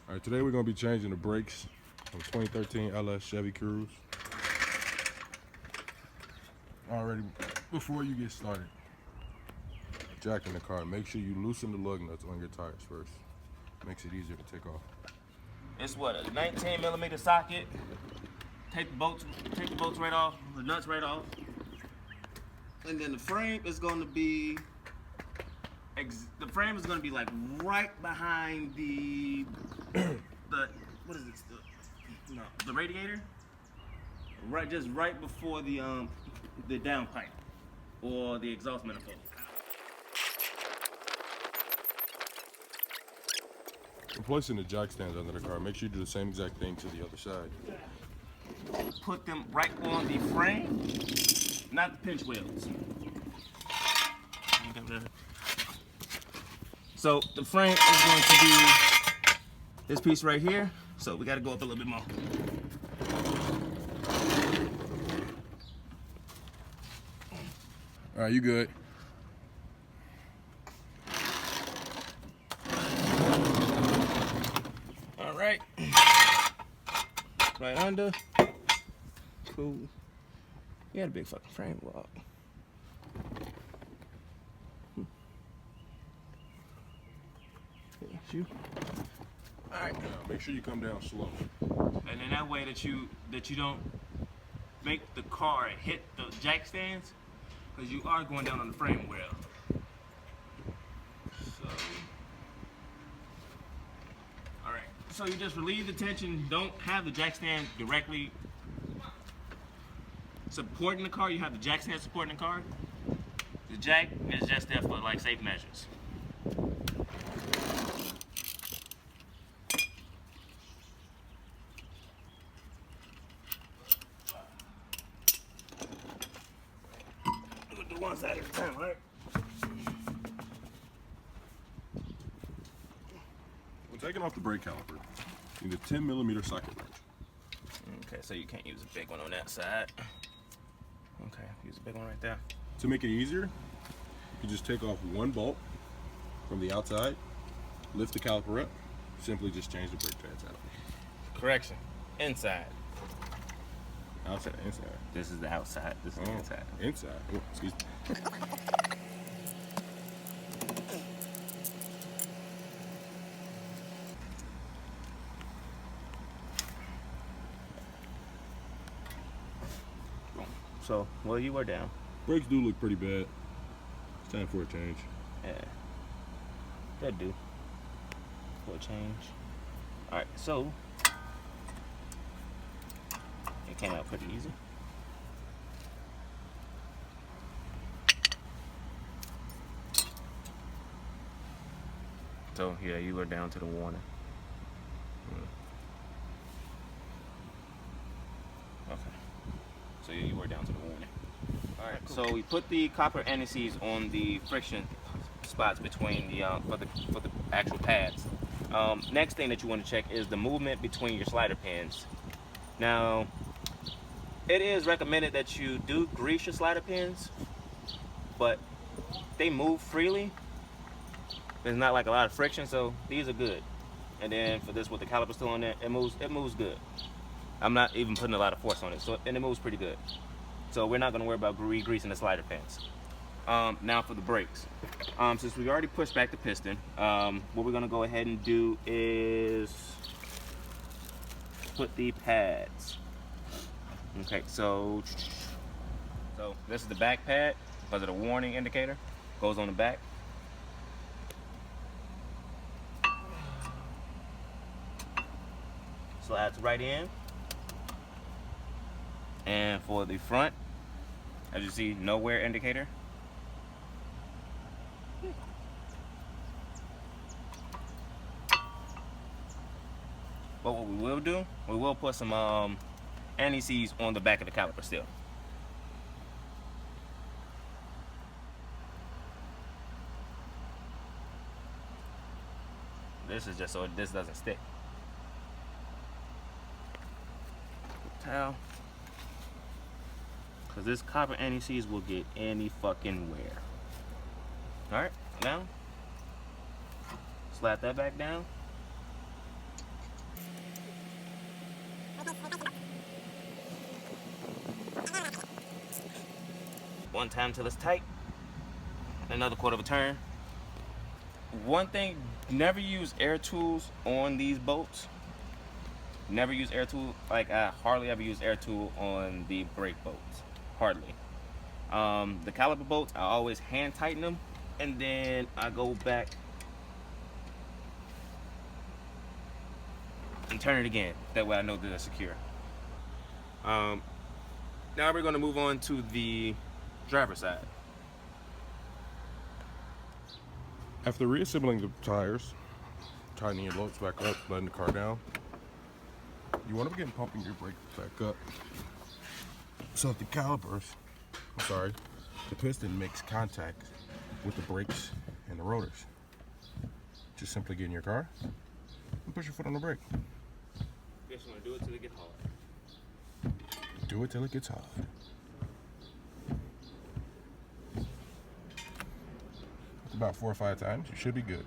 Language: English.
All right, today we're gonna be changing the brakes on 2013 LS Chevy Cruze. Already, before you get started jacking the car, make sure you loosen the lug nuts on your tires first. Makes it easier to take off. It's what, a 19mm socket. Take the bolts right off, the nuts right off. And then the frame is going to be like right behind the what is this? The radiator. Just right before the downpipe or the exhaust manifold. When placing the jack stands under the car, make sure you do the same exact thing to the other side. Put them right on the frame, not the pinch wheels. So the frame is going to be this piece right here. So we got to go up a little bit more. All right, you good. All right. Right under. Cool. You had a big fucking frame walk. You. All right. Now, make sure you come down slow. And in that way that you don't make the car hit the jack stands, because you are going down on the frame well. So, all right. So you just relieve the tension. Don't have the jack stand directly supporting the car. You have the jack stand supporting the car. The jack is just there for like safe measures. One side at a time, right? When taking off the brake caliper, you need a 10mm socket wrench. Okay, so you can't use a big one on that side. Okay, use a big one right there. To make it easier, you just take off one bolt from the outside, lift the caliper up, simply just change the brake pads out. Correction, inside. Outside, inside. This is the outside, this is the inside. Inside, oh, excuse me. So, well, you were down. Brakes do look pretty bad. It's time for a change. Yeah, that do. For a change. All right, so it came out pretty easy. So yeah, you were down to the warning. Okay. So yeah, you were down to the warning. All right. So we put the copper anti-seize on the friction spots between the for the actual pads. Next thing that you want to check is the movement between your slider pins. Now, it is recommended that you do grease your slider pins, but they move freely. There's not like a lot of friction, so these are good. And then for this, with the caliper still on there, it moves good. I'm not even putting a lot of force on it, and it moves pretty good. So we're not going to worry about re-greasing the slider pins. Now for the brakes. Since we already pushed back the piston, what we're going to go ahead and do is put the pads. Okay, so this is the back pad because of the warning indicator. Goes on the back. Slides right in. And for the front, as you see, no wear indicator. But what we will do, we will put some anti-seize on the back of the caliper still. This is just so this doesn't stick. Towel. Because this copper anti-seize will get any fucking wear. Alright, now slap that back down. One time till it's tight. Another quarter of a turn. One thing, never use air tools on these bolts. Never use air tool. Like, I hardly ever use air tool on the brake bolts. Hardly. The caliper bolts, I always hand tighten them, and then I go back and turn it again. That way I know that it's secure. Now we're going to move on to the driver's side. After reassembling the tires, tightening your bolts back up, letting the car down, you want to begin pumping your brakes back up. So if the the piston makes contact with the brakes and the rotors, just simply get in your car and push your foot on the brake. Guess you want to do it till it gets hard. Do it till it gets hard. About 4 or 5 times, you should be good.